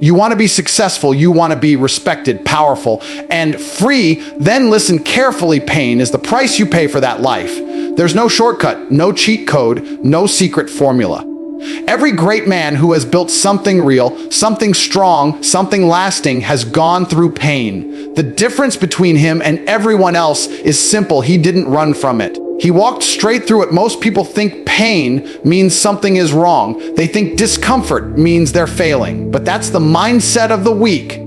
You want to be successful, you want to be respected, powerful, and free. Then listen carefully. Pain is the price you pay for that life. There's no shortcut, no cheat code, no secret formula. Every great man who has built something real, something strong, something lasting has gone through pain. The difference between him and everyone else is simple. He didn't run from it. He walked straight through it. Most people think pain means something is wrong. They think discomfort means they're failing. But that's the mindset of the weak.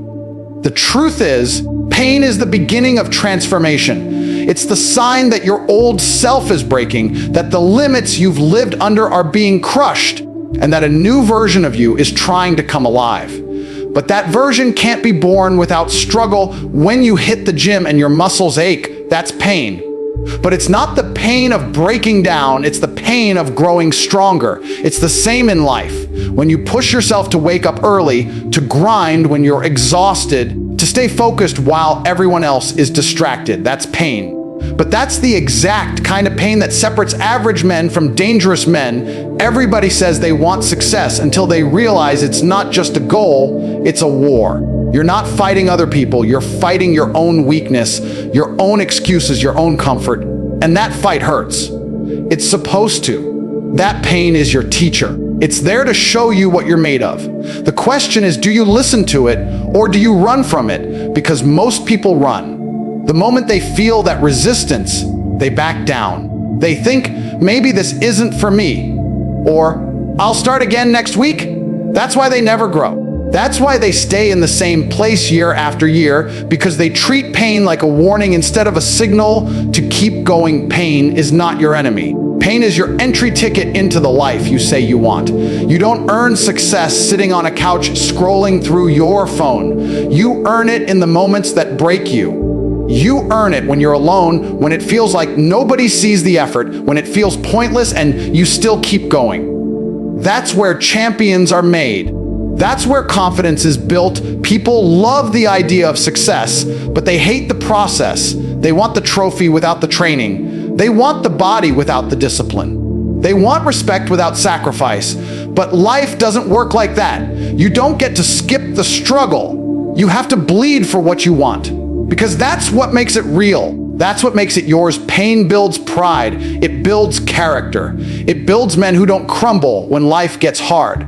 The truth is, pain is the beginning of transformation. It's the sign that your old self is breaking, that the limits you've lived under are being crushed, and that a new version of you is trying to come alive. But that version can't be born without struggle. When you hit the gym and your muscles ache, that's pain. But it's not the pain of breaking down, it's the pain of growing stronger. It's the same in life. When you push yourself to wake up early, to grind when you're exhausted, to stay focused while everyone else is distracted, that's pain. But that's the exact kind of pain that separates average men from dangerous men. Everybody says they want success until they realize it's not just a goal, it's a war. You're not fighting other people, you're fighting your own weakness, your own excuses, your own comfort, and that fight hurts. It's supposed to. That pain is your teacher. It's there to show you what you're made of. The question is, do you listen to it or do you run from it? Because most people run. The moment they feel that resistance, they back down. They think, maybe this isn't for me, or I'll start again next week. That's why they never grow. That's why they stay in the same place year after year, because they treat pain like a warning instead of a signal to keep going. Pain is not your enemy. Pain is your entry ticket into the life you say you want. You don't earn success sitting on a couch scrolling through your phone. You earn it in the moments that break you. You earn it when you're alone, when it feels like nobody sees the effort, when it feels pointless and you still keep going. That's where champions are made. That's where confidence is built. People love the idea of success, but they hate the process. They want the trophy without the training. They want the body without the discipline. They want respect without sacrifice. But life doesn't work like that. You don't get to skip the struggle. You have to bleed for what you want. Because that's what makes it real. That's what makes it yours. Pain builds pride. It builds character. It builds men who don't crumble when life gets hard.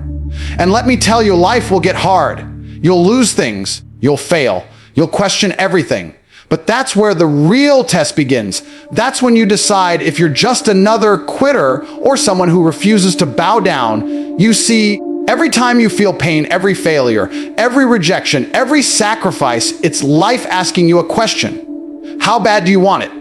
And let me tell you, life will get hard. You'll lose things. You'll fail. You'll question everything. But that's where the real test begins. That's when you decide if you're just another quitter or someone who refuses to bow down. You see, every time you feel pain, every failure, every rejection, every sacrifice, it's life asking you a question. How bad do you want it?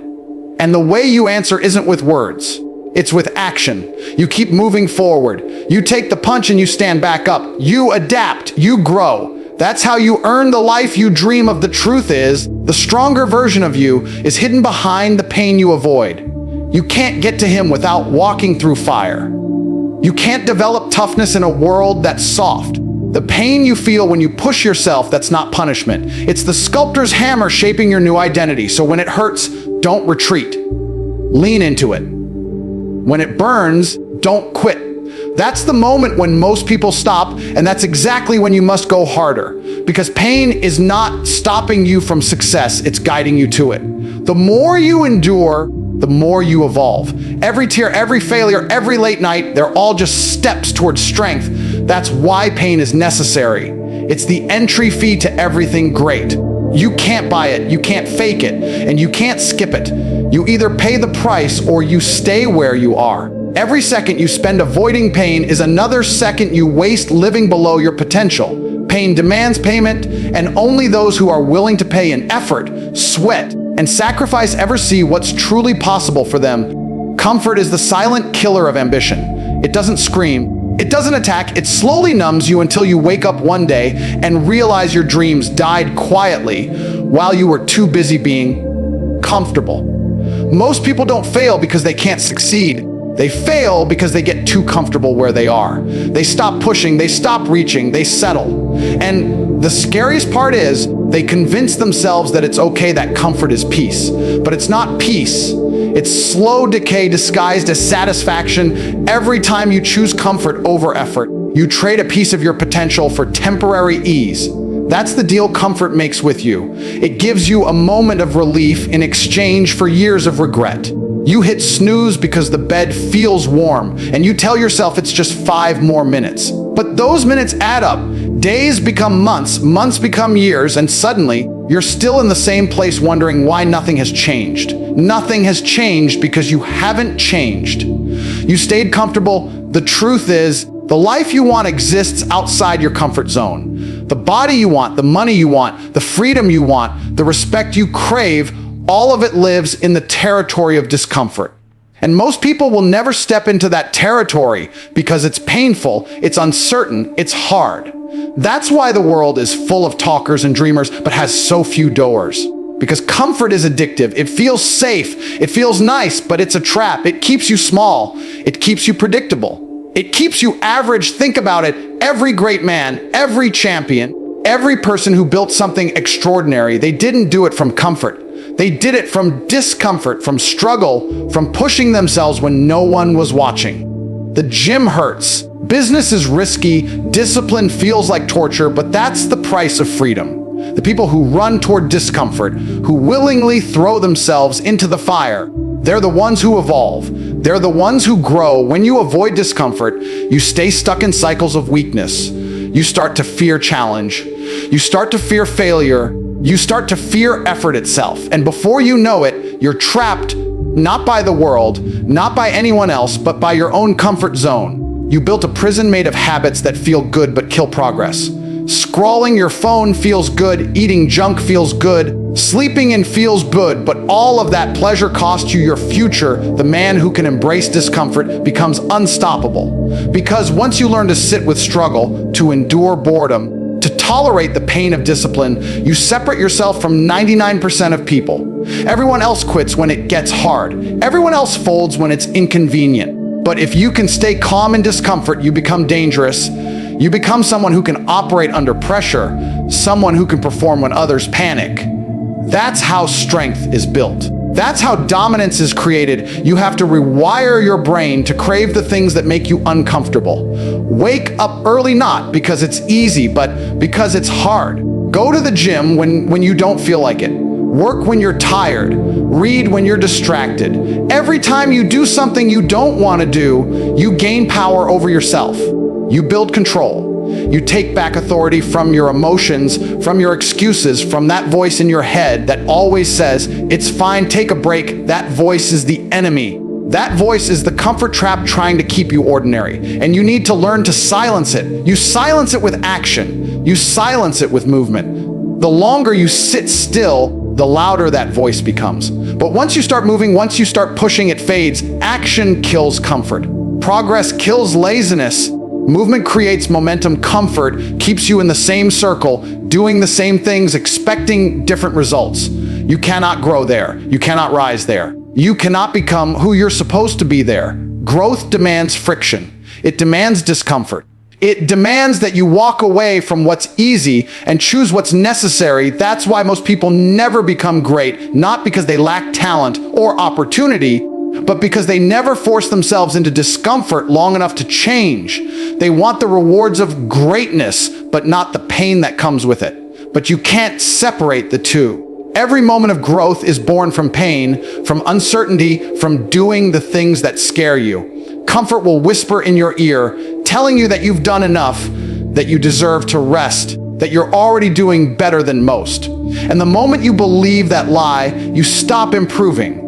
And the way you answer isn't with words. It's with action. You keep moving forward. You take the punch and you stand back up. You adapt. You grow. That's how you earn the life you dream of. The truth is, the stronger version of you is hidden behind the pain you avoid. You can't get to him without walking through fire. You can't develop toughness in a world that's soft. The pain you feel when you push yourself, that's not punishment. It's the sculptor's hammer shaping your new identity. So when it hurts, don't retreat. Lean into it. When it burns, don't quit. That's the moment when most people stop, and that's exactly when you must go harder. Because pain is not stopping you from success, it's guiding you to it. The more you endure, the more you evolve. Every tear, every failure, every late night, they're all just steps towards strength. That's why pain is necessary. It's the entry fee to everything great. You can't buy it, you can't fake it, and you can't skip it. You either pay the price or you stay where you are. Every second you spend avoiding pain is another second you waste living below your potential. Pain demands payment, and only those who are willing to pay in effort, sweat, and sacrifice ever see what's truly possible for them. Comfort is the silent killer of ambition. It doesn't scream, it doesn't attack, it slowly numbs you until you wake up one day and realize your dreams died quietly while you were too busy being comfortable. Most people don't fail because they can't succeed. They fail because they get too comfortable where they are. They stop pushing, they stop reaching, they settle. And the scariest part is, they convince themselves that it's okay, that comfort is peace. But it's not peace. It's slow decay disguised as satisfaction. Every time you choose comfort over effort, You trade a piece of your potential for temporary ease. That's the deal comfort makes with you. It gives you a moment of relief in exchange for years of regret. You hit snooze because the bed feels warm, and you tell yourself it's just 5 more minutes. But those minutes add up. Days become months, months become years, and suddenly, you're still in the same place wondering why nothing has changed. Nothing has changed because you haven't changed. You stayed comfortable. The truth is, the life you want exists outside your comfort zone. The body you want, the money you want, the freedom you want, the respect you crave, all of it lives in the territory of discomfort. And most people will never step into that territory because it's painful, it's uncertain, it's hard. That's why the world is full of talkers and dreamers, but has so few doors. Because comfort is addictive. It feels safe. It feels nice, but it's a trap. It keeps you small. It keeps you predictable. It keeps you average. Think about it. Every great man, every champion, every person who built something extraordinary, they didn't do it from comfort. They did it from discomfort, from struggle, from pushing themselves when no one was watching. The gym hurts. Business is risky. Discipline feels like torture, but that's the price of freedom. The people who run toward discomfort, who willingly throw themselves into the fire, they're the ones who evolve. They're the ones who grow. When you avoid discomfort, you stay stuck in cycles of weakness. You start to fear challenge. You start to fear failure. You start to fear effort itself. And before you know it, you're trapped, not by the world, not by anyone else, but by your own comfort zone. You built a prison made of habits that feel good but kill progress. Scrolling your phone feels good, eating junk feels good, sleeping in feels good, but all of that pleasure costs you your future. The man who can embrace discomfort becomes unstoppable. Because once you learn to sit with struggle, to endure boredom, to tolerate the pain of discipline, you separate yourself from 99% of people. Everyone else quits when it gets hard. Everyone else folds when it's inconvenient. But if you can stay calm in discomfort, you become dangerous. You become someone who can operate under pressure, someone who can perform when others panic. That's how strength is built. That's how dominance is created. You have to rewire your brain to crave the things that make you uncomfortable. Wake up early not because it's easy, but because it's hard. Go to the gym when you don't feel like it. Work when you're tired. Read when you're distracted. Every time you do something you don't want to do, you gain power over yourself. You build control. You take back authority from your emotions, from your excuses, from that voice in your head that always says, "It's fine, take a break." That voice is the enemy. That voice is the comfort trap trying to keep you ordinary. And you need to learn to silence it. You silence it with action. You silence it with movement. The longer you sit still, the louder that voice becomes. But once you start moving, once you start pushing, it fades. Action kills comfort. Progress kills laziness. Movement creates momentum. Comfort keeps you in the same circle, doing the same things, expecting different results. You cannot grow there. You cannot rise there. You cannot become who you're supposed to be there. Growth demands friction. It demands discomfort. It demands that you walk away from what's easy and choose what's necessary. That's why most people never become great, not because they lack talent or opportunity, but because they never force themselves into discomfort long enough to change. They want the rewards of greatness, but not the pain that comes with it. But you can't separate the two. Every moment of growth is born from pain, from uncertainty, from doing the things that scare you. Comfort will whisper in your ear, telling you that you've done enough, that you deserve to rest, that you're already doing better than most. And the moment you believe that lie, you stop improving.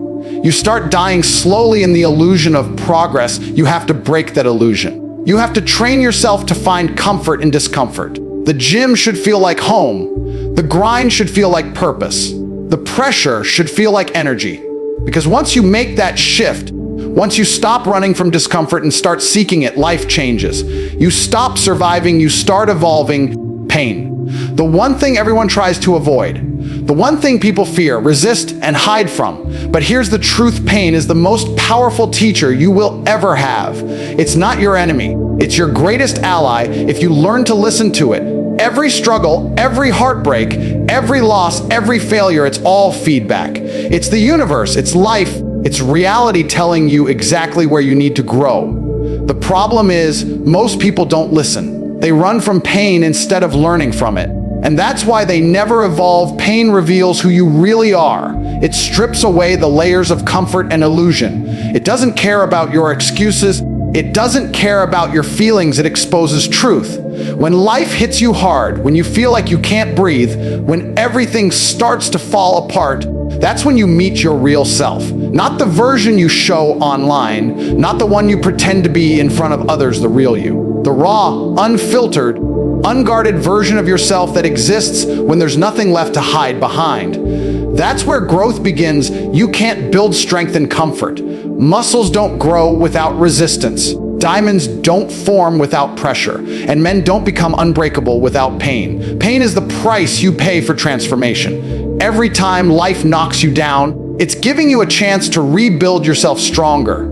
You start dying slowly in the illusion of progress. You have to break that illusion. You have to train yourself to find comfort in discomfort. The gym should feel like home. The grind should feel like purpose. The pressure should feel like energy. Because once you make that shift, once you stop running from discomfort and start seeking it, life changes. You stop surviving, you start evolving. Pain. The one thing everyone tries to avoid. The one thing people fear, resist, and hide from. But here's the truth: pain is the most powerful teacher you will ever have. It's not your enemy. It's your greatest ally if you learn to listen to it. Every struggle, every heartbreak, every loss, every failure, it's all feedback. It's the universe, it's life, it's reality telling you exactly where you need to grow. The problem is, most people don't listen. They run from pain instead of learning from it. And that's why they never evolve. Pain reveals who you really are. It strips away the layers of comfort and illusion. It doesn't care about your excuses. It doesn't care about your feelings. It exposes truth. When life hits you hard, when you feel like you can't breathe, when everything starts to fall apart, that's when you meet your real self. Not the version you show online, not the one you pretend to be in front of others, the real you. The raw, unfiltered, unguarded version of yourself that exists when there's nothing left to hide behind. That's where growth begins. You can't build strength in comfort. Muscles don't grow without resistance. Diamonds don't form without pressure. And men don't become unbreakable without pain. Pain is the price you pay for transformation. Every time life knocks you down, it's giving you a chance to rebuild yourself stronger.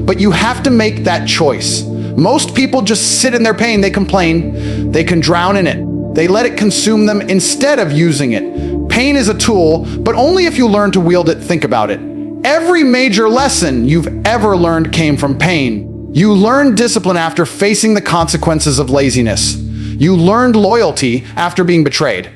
But you have to make that choice. Most people just sit in their pain. They complain. They can drown in it. They let it consume them instead of using it. Pain is a tool, but only if you learn to wield it. Think about it. Every major lesson you've ever learned came from pain. You learned discipline after facing the consequences of laziness. You learned loyalty after being betrayed.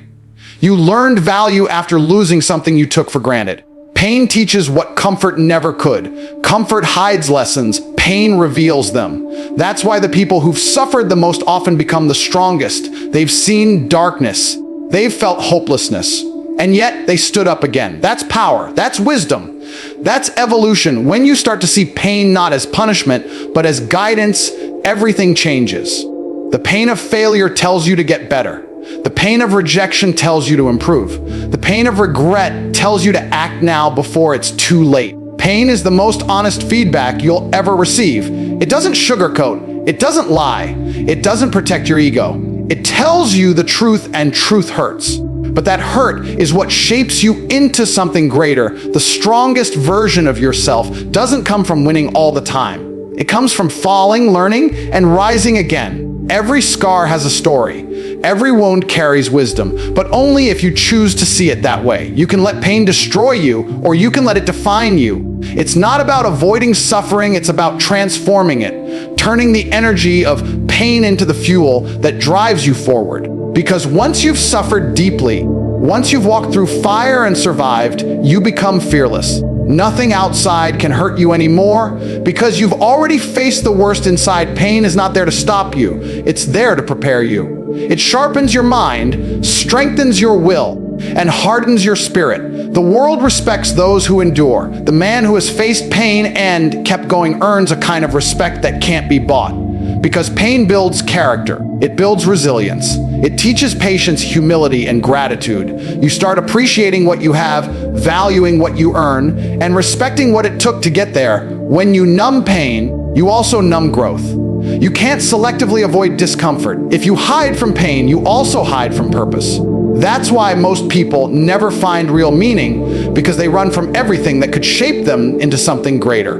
You learned value after losing something you took for granted. Pain teaches what comfort never could. Comfort hides lessons. Pain reveals them. That's why the people who've suffered the most often become the strongest. They've seen darkness. They've felt hopelessness. And yet they stood up again. That's power. That's wisdom. That's evolution. When you start to see pain not as punishment, but as guidance, everything changes. The pain of failure tells you to get better. The pain of rejection tells you to improve. The pain of regret tells you to act now before it's too late. Pain is the most honest feedback you'll ever receive. It doesn't sugarcoat. It doesn't lie. It doesn't protect your ego. It tells you the truth, and truth hurts. But that hurt is what shapes you into something greater. The strongest version of yourself doesn't come from winning all the time. It comes from falling, learning, and rising again. Every scar has a story. Every wound carries wisdom, but only if you choose to see it that way. You can let pain destroy you, or you can let it define you. It's not about avoiding suffering, it's about transforming it, turning the energy of pain into the fuel that drives you forward. Because once you've suffered deeply, once you've walked through fire and survived, you become fearless. Nothing outside can hurt you anymore because you've already faced the worst inside. Pain is not there to stop you. It's there to prepare you. It sharpens your mind, strengthens your will, and hardens your spirit. The world respects those who endure. The man who has faced pain and kept going earns a kind of respect that can't be bought. Because pain builds character. It builds resilience. It teaches patience, humility, and gratitude. You start appreciating what you have, valuing what you earn, and respecting what it took to get there. When you numb pain, you also numb growth. You can't selectively avoid discomfort. If you hide from pain, you also hide from purpose. That's why most people never find real meaning, because they run from everything that could shape them into something greater.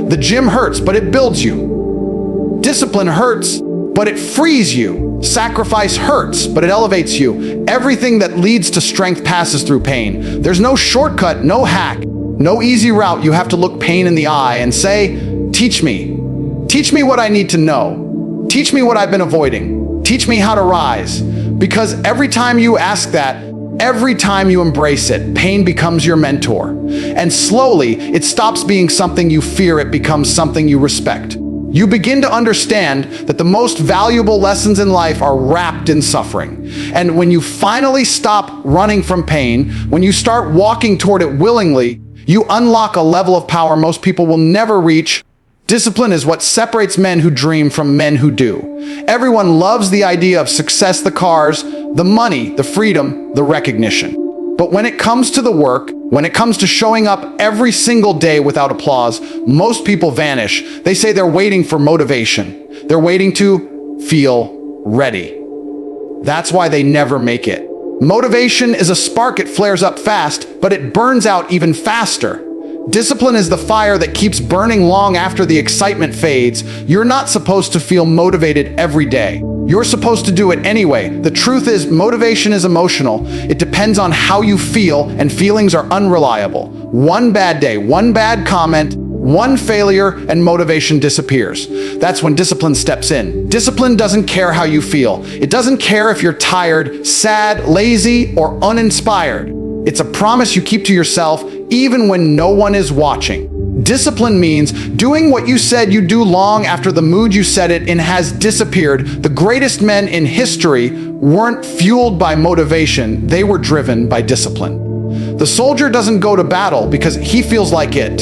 The gym hurts, but it builds you. Discipline hurts, but it frees you. Sacrifice hurts, but it elevates you. Everything that leads to strength passes through pain. There's no shortcut, no hack, no easy route. You have to look pain in the eye and say, teach me. Teach me what I need to know. Teach me what I've been avoiding. Teach me how to rise. Because every time you ask that, every time you embrace it, pain becomes your mentor. And slowly, it stops being something you fear. It becomes something you respect. You begin to understand that the most valuable lessons in life are wrapped in suffering. And when you finally stop running from pain, when you start walking toward it willingly, you unlock a level of power most people will never reach. Discipline is what separates men who dream from men who do. Everyone loves the idea of success, the cars, the money, the freedom, the recognition. But when it comes to the work, when it comes to showing up every single day without applause, most people vanish. They say they're waiting for motivation. They're waiting to feel ready. That's why they never make it. Motivation is a spark. It flares up fast, but it burns out even faster. Discipline is the fire that keeps burning long after the excitement fades. You're not supposed to feel motivated every day. You're supposed to do it anyway. The truth is, motivation is emotional. It depends on how you feel, and feelings are unreliable. One bad day, one bad comment, One failure and motivation disappears. That's when discipline steps in. Discipline doesn't care how you feel. It doesn't care if you're tired, sad, lazy, or uninspired. It's a promise you keep to yourself even when no one is watching. Discipline means doing what you said you'd do long after the mood you set it in has disappeared. The greatest men in history weren't fueled by motivation, they were driven by discipline. The soldier doesn't go to battle because he feels like it.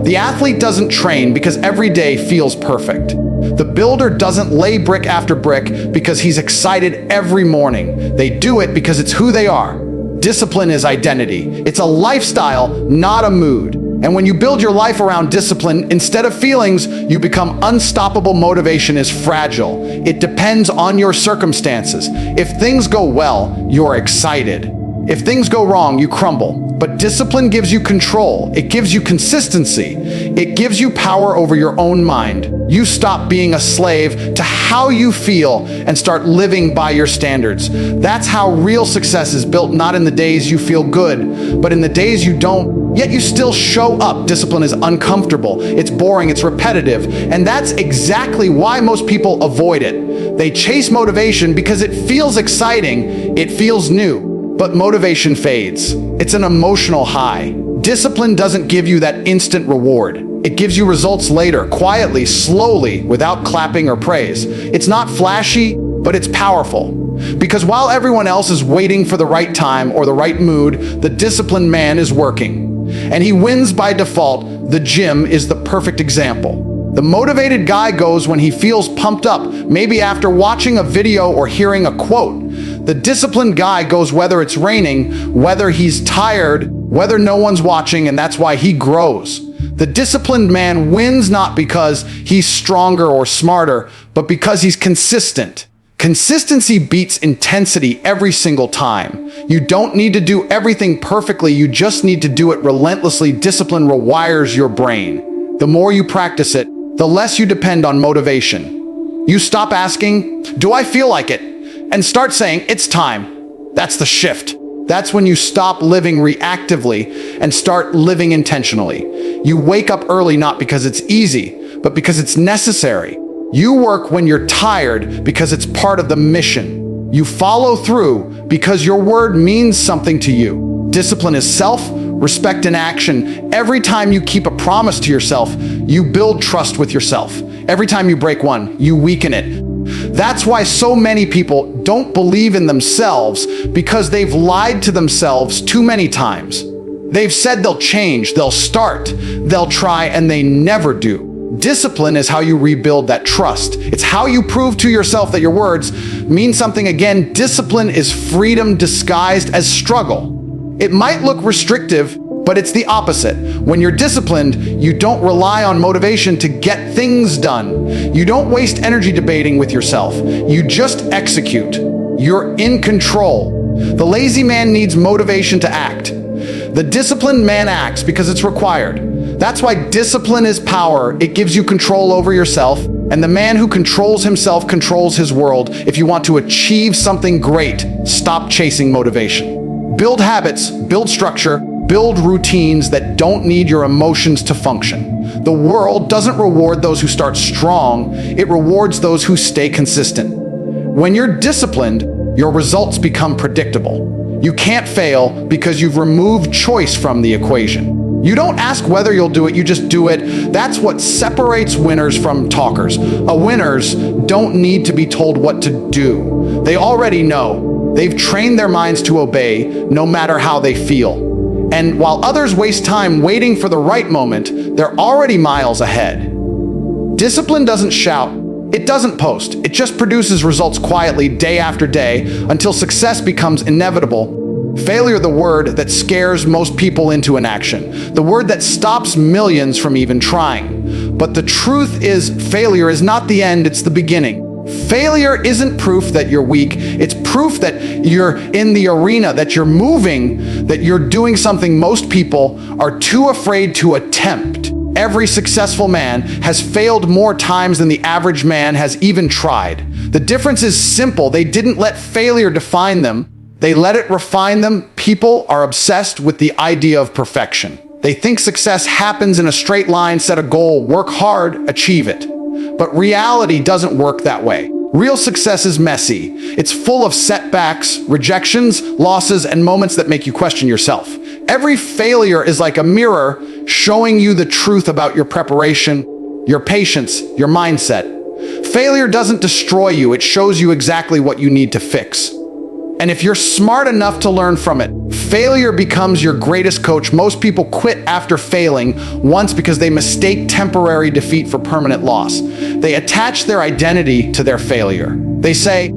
The athlete doesn't train because every day feels perfect. The builder doesn't lay brick after brick because he's excited every morning. They do it because it's who they are. Discipline is identity. It's a lifestyle, not a mood. And when you build your life around discipline, instead of feelings, you become unstoppable. Motivation is fragile. It depends on your circumstances. If things go well, you're excited. If things go wrong, you crumble. But discipline gives you control. It gives you consistency. It gives you power over your own mind. You stop being a slave to how you feel and start living by your standards. That's how real success is built, not in the days you feel good, but in the days you don't, yet you still show up. Discipline is uncomfortable. It's boring. It's repetitive. And that's exactly why most people avoid it. They chase motivation because it feels exciting. It feels new. But motivation fades. It's an emotional high. Discipline doesn't give you that instant reward. It gives you results later, quietly, slowly, without clapping or praise. It's not flashy, but it's powerful. Because while everyone else is waiting for the right time or the right mood, the disciplined man is working. And he wins by default. The gym is the perfect example. The motivated guy goes when he feels pumped up, maybe after watching a video or hearing a quote. The disciplined guy goes whether it's raining, whether he's tired, whether no one's watching, and that's why he grows. The disciplined man wins not because he's stronger or smarter, but because he's consistent. Consistency beats intensity every single time. You don't need to do everything perfectly, you just need to do it relentlessly. Discipline rewires your brain. The more you practice it, the less you depend on motivation. You stop asking, "Do I feel like it?" and start saying, "It's time." That's the shift. That's when you stop living reactively and start living intentionally. You wake up early not because it's easy, but because it's necessary. You work when you're tired because it's part of the mission. You follow through because your word means something to you. Discipline is self-respect in action. Every time you keep a promise to yourself, you build trust with yourself. Every time you break one, you weaken it. That's why so many people don't believe in themselves, because they've lied to themselves too many times. They've said they'll change, they'll start, they'll try, and they never do. Discipline is how you rebuild that trust. It's how you prove to yourself that your words mean something again. Discipline is freedom disguised as struggle. It might look restrictive, but it's the opposite. When you're disciplined, you don't rely on motivation to get things done. You don't waste energy debating with yourself. You just execute. You're in control. The lazy man needs motivation to act. The disciplined man acts because it's required. That's why discipline is power. It gives you control over yourself, and the man who controls himself controls his world. If you want to achieve something great, stop chasing motivation. Build habits, build structure, build routines that don't need your emotions to function. The world doesn't reward those who start strong, it rewards those who stay consistent. When you're disciplined, your results become predictable. You can't fail because you've removed choice from the equation. You don't ask whether you'll do it, you just do it. That's what separates winners from talkers. Winners don't need to be told what to do. They already know. They've trained their minds to obey, no matter how they feel. And while others waste time waiting for the right moment, they're already miles ahead. Discipline doesn't shout, it doesn't post, it just produces results quietly day after day until success becomes inevitable. Failure, the word that scares most people into inaction, the word that stops millions from even trying. But the truth is, failure is not the end, it's the beginning. Failure isn't proof that you're weak, it's proof that you're in the arena, that you're moving, that you're doing something most people are too afraid to attempt. Every successful man has failed more times than the average man has even tried. The difference is simple. They didn't let failure define them. They let it refine them. People are obsessed with the idea of perfection. They think success happens in a straight line. Set a goal, work hard, achieve it. But reality doesn't work that way. Real success is messy. It's full of setbacks, rejections, losses, and moments that make you question yourself. Every failure is like a mirror showing you the truth about your preparation, your patience, your mindset. Failure doesn't destroy you. It shows you exactly what you need to fix. And if you're smart enough to learn from it, failure becomes your greatest coach. Most people quit after failing once because they mistake temporary defeat for permanent loss. They attach their identity to their failure. They say,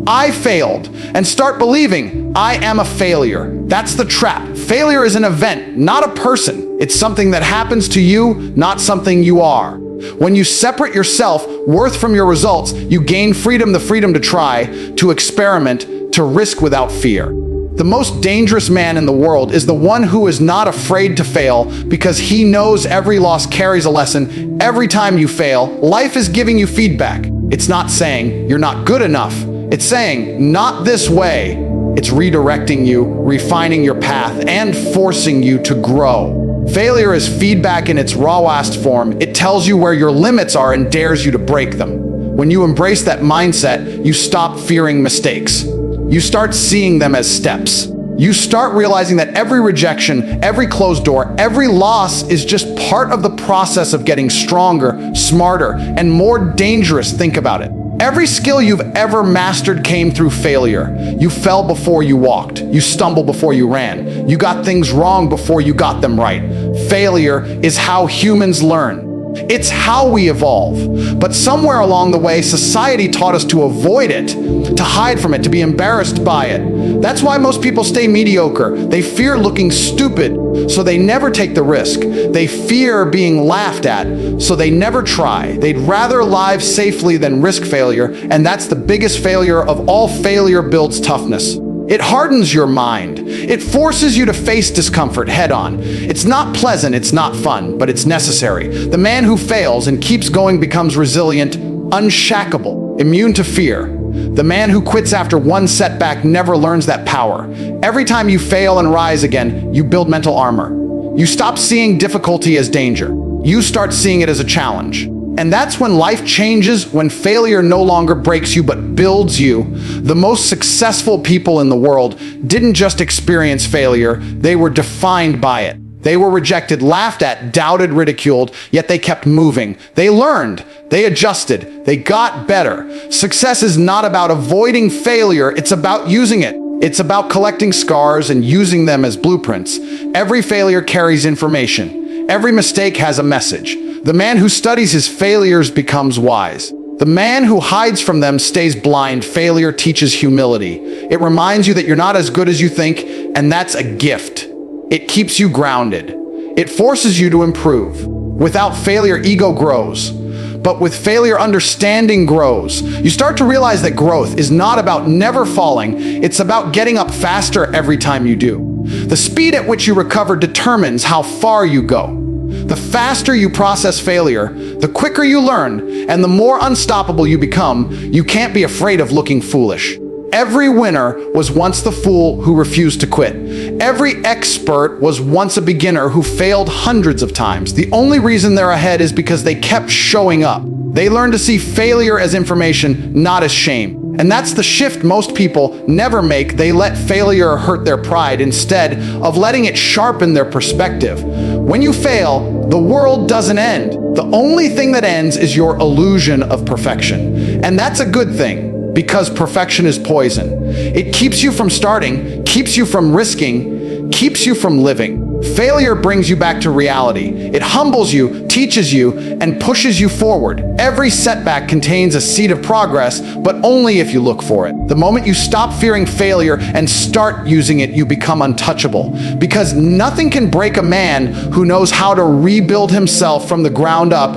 I failed, and start believing I am a failure. That's the trap. Failure is an event, not a person. It's something that happens to you, not something you are. When you separate your self-worth from your results, you gain freedom, the freedom to try, to experiment, to risk without fear. The most dangerous man in the world is the one who is not afraid to fail because he knows every loss carries a lesson. Every time you fail, life is giving you feedback. It's not saying you're not good enough. It's saying not this way. It's redirecting you, refining your path, and forcing you to grow. Failure is feedback in its rawest form. It tells you where your limits are and dares you to break them. When you embrace that mindset, you stop fearing mistakes. You start seeing them as steps. You start realizing that every rejection, every closed door, every loss is just part of the process of getting stronger, smarter, and more dangerous. Think about it. Every skill you've ever mastered came through failure. You fell before you walked. You stumbled before you ran. You got things wrong before you got them right. Failure is how humans learn. It's how we evolve. But somewhere along the way, society taught us to avoid it, to hide from it, to be embarrassed by it. That's why most people stay mediocre. They fear looking stupid, so they never take the risk. They fear being laughed at, so they never try. They'd rather live safely than risk failure, and that's the biggest failure of all. Failure builds toughness. It hardens your mind. It forces you to face discomfort head on. It's not pleasant, it's not fun, but it's necessary. The man who fails and keeps going becomes resilient, unshackable, immune to fear. The man who quits after one setback never learns that power. Every time you fail and rise again, you build mental armor. You stop seeing difficulty as danger. You start seeing it as a challenge. And that's when life changes, when failure no longer breaks you but builds you. The most successful people in the world didn't just experience failure, they were defined by it. They were rejected, laughed at, doubted, ridiculed, yet they kept moving. They learned, they adjusted, they got better. Success is not about avoiding failure, it's about using it. It's about collecting scars and using them as blueprints. Every failure carries information. Every mistake has a message. The man who studies his failures becomes wise. The man who hides from them stays blind. Failure teaches humility. It reminds you that you're not as good as you think, and that's a gift. It keeps you grounded. It forces you to improve. Without failure, ego grows. But with failure, understanding grows. You start to realize that growth is not about never falling. It's about getting up faster every time you do. The speed at which you recover determines how far you go. The faster you process failure, the quicker you learn, and the more unstoppable you become. You can't be afraid of looking foolish. Every winner was once the fool who refused to quit. Every expert was once a beginner who failed hundreds of times. The only reason they're ahead is because they kept showing up. They learned to see failure as information, not as shame. And that's the shift most people never make. They let failure hurt their pride instead of letting it sharpen their perspective. When you fail, the world doesn't end. The only thing that ends is your illusion of perfection. And that's a good thing, because perfection is poison. It keeps you from starting, keeps you from risking, keeps you from living. Failure brings you back to reality. It humbles you, teaches you, and pushes you forward. Every setback contains a seed of progress, but only if you look for it. The moment you stop fearing failure and start using it, you become untouchable. Because nothing can break a man who knows how to rebuild himself from the ground up.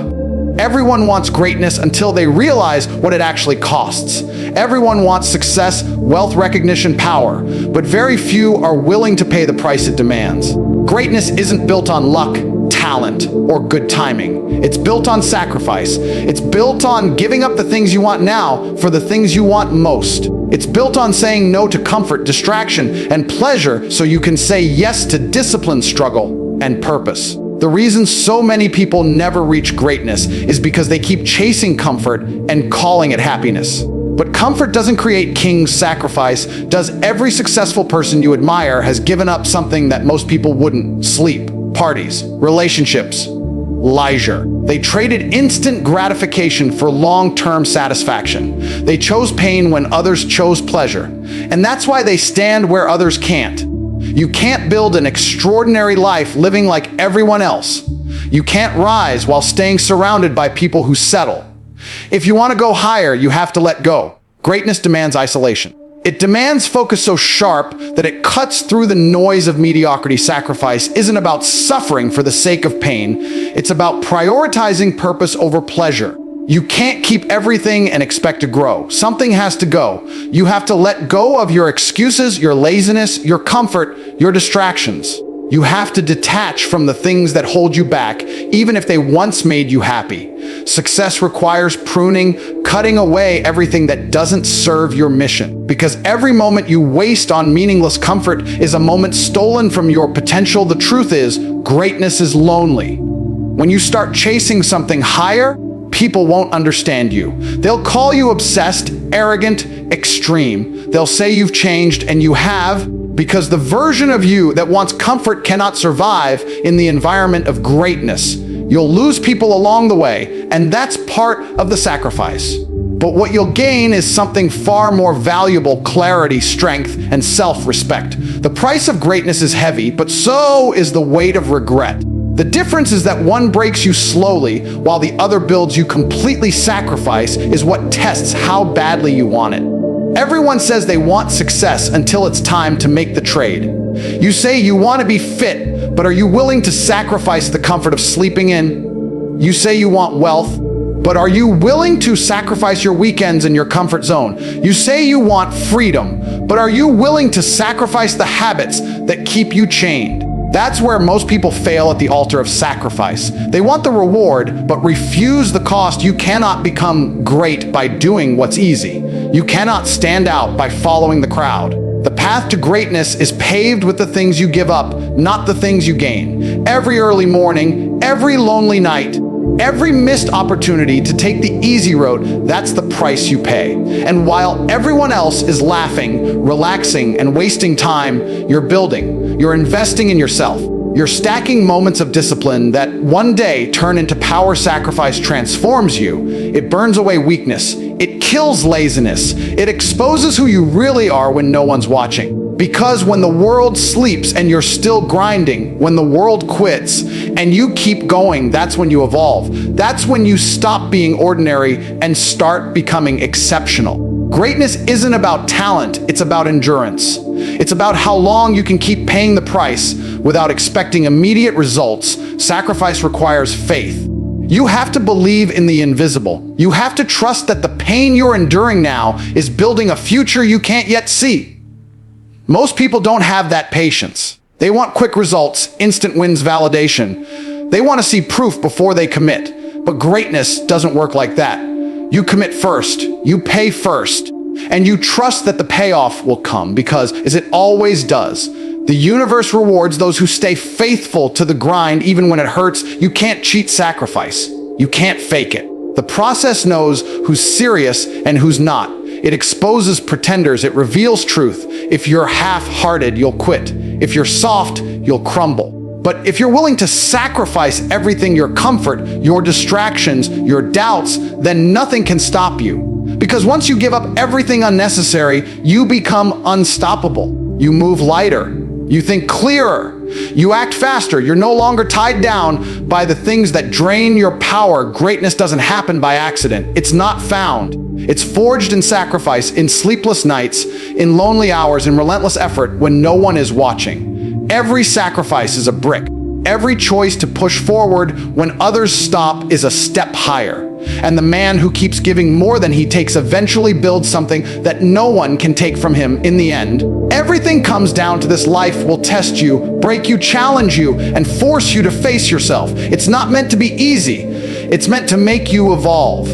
Everyone wants greatness until they realize what it actually costs. Everyone wants success, wealth, recognition, power, but very few are willing to pay the price it demands. Greatness isn't built on luck, talent, or good timing. It's built on sacrifice. It's built on giving up the things you want now for the things you want most. It's built on saying no to comfort, distraction, and pleasure so you can say yes to discipline, struggle, and purpose. The reason so many people never reach greatness is because they keep chasing comfort and calling it happiness. But comfort doesn't create kings. Sacrifice does. Every successful person you admire has given up something that most people wouldn't: sleep, parties, relationships, leisure. They traded instant gratification for long-term satisfaction. They chose pain when others chose pleasure. And that's why they stand where others can't. You can't build an extraordinary life living like everyone else. You can't rise while staying surrounded by people who settle. If you want to go higher, you have to let go. Greatness demands isolation. It demands focus so sharp that it cuts through the noise of mediocrity. Sacrifice isn't about suffering for the sake of pain. It's about prioritizing purpose over pleasure. You can't keep everything and expect to grow. Something has to go. You have to let go of your excuses, your laziness, your comfort, your distractions. You have to detach from the things that hold you back, even if they once made you happy. Success requires pruning, cutting away everything that doesn't serve your mission. Because every moment you waste on meaningless comfort is a moment stolen from your potential. The truth is, greatness is lonely. When you start chasing something higher, people won't understand you. They'll call you obsessed, arrogant, extreme. They'll say you've changed, and you have, because the version of you that wants comfort cannot survive in the environment of greatness. You'll lose people along the way, and that's part of the sacrifice. But what you'll gain is something far more valuable: clarity, strength, and self-respect. The price of greatness is heavy, but so is the weight of regret. The difference is that one breaks you slowly, while the other builds you completely. Sacrifice is what tests how badly you want it. Everyone says they want success until it's time to make the trade. You say you want to be fit, but are you willing to sacrifice the comfort of sleeping in? You say you want wealth, but are you willing to sacrifice your weekends and your comfort zone? You say you want freedom, but are you willing to sacrifice the habits that keep you chained? That's where most people fail at the altar of sacrifice. They want the reward, but refuse the cost. You cannot become great by doing what's easy. You cannot stand out by following the crowd. The path to greatness is paved with the things you give up, not the things you gain. Every early morning, every lonely night, every missed opportunity to take the easy road, that's the price you pay. And while everyone else is laughing, relaxing, and wasting time, you're building. You're investing in yourself. You're stacking moments of discipline that one day turn into power. Sacrifice transforms you. It burns away weakness. It kills laziness. It exposes who you really are when no one's watching. Because when the world sleeps and you're still grinding, when the world quits and you keep going, that's when you evolve. That's when you stop being ordinary and start becoming exceptional. Greatness isn't about talent, it's about endurance. It's about how long you can keep paying the price without expecting immediate results. Sacrifice requires faith. You have to believe in the invisible. You have to trust that the pain you're enduring now is building a future you can't yet see. Most people don't have that patience. They want quick results, instant wins, validation. They want to see proof before they commit. But greatness doesn't work like that. You commit first, you pay first, and you trust that the payoff will come because, as it always does, the universe rewards those who stay faithful to the grind even when it hurts. You can't cheat sacrifice. You can't fake it. The process knows who's serious and who's not. It exposes pretenders. It reveals truth. If you're half-hearted, you'll quit. If you're soft, you'll crumble. But if you're willing to sacrifice everything, your comfort, your distractions, your doubts, then nothing can stop you. Because once you give up everything unnecessary, you become unstoppable. You move lighter. You think clearer. You act faster. You're no longer tied down by the things that drain your power. Greatness doesn't happen by accident. It's not found. It's forged in sacrifice, in sleepless nights, in lonely hours, in relentless effort when no one is watching. Every sacrifice is a brick. Every choice to push forward when others stop is a step higher. And the man who keeps giving more than he takes eventually builds something that no one can take from him in the end. Everything comes down to this: life will test you, break you, challenge you, and force you to face yourself. It's not meant to be easy. It's meant to make you evolve.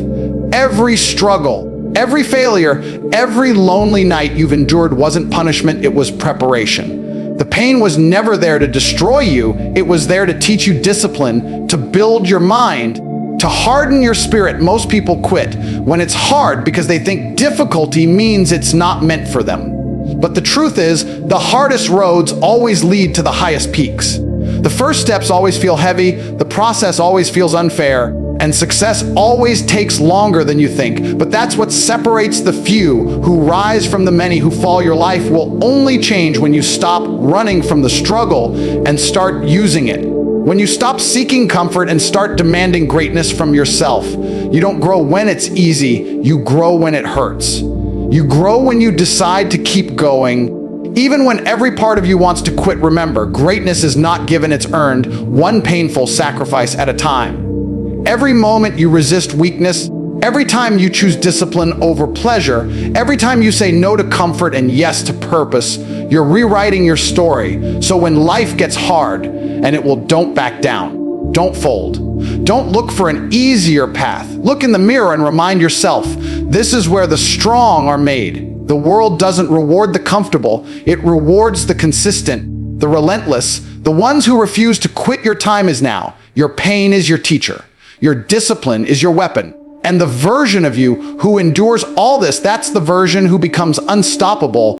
Every struggle, every failure, every lonely night you've endured wasn't punishment, it was preparation. The pain was never there to destroy you. It was there to teach you discipline, to build your mind, to harden your spirit. Most people quit when it's hard because they think difficulty means it's not meant for them. But the truth is, the hardest roads always lead to the highest peaks. The first steps always feel heavy, the process always feels unfair, and success always takes longer than you think. But that's what separates the few who rise from the many who fall. Your life will only change when you stop running from the struggle and start using it. When you stop seeking comfort and start demanding greatness from yourself. You don't grow when it's easy, you grow when it hurts. You grow when you decide to keep going, even when every part of you wants to quit. Remember, greatness is not given, it's earned, one painful sacrifice at a time. Every moment you resist weakness, every time you choose discipline over pleasure, every time you say no to comfort and yes to purpose, you're rewriting your story. So when life gets hard, and it will, don't back down. Don't fold. Don't look for an easier path. Look in the mirror and remind yourself, this is where the strong are made. The world doesn't reward the comfortable. It rewards the consistent, the relentless, the ones who refuse to quit. Your time is now. Your pain is your teacher. Your discipline is your weapon. And the version of you who endures all this, that's the version who becomes unstoppable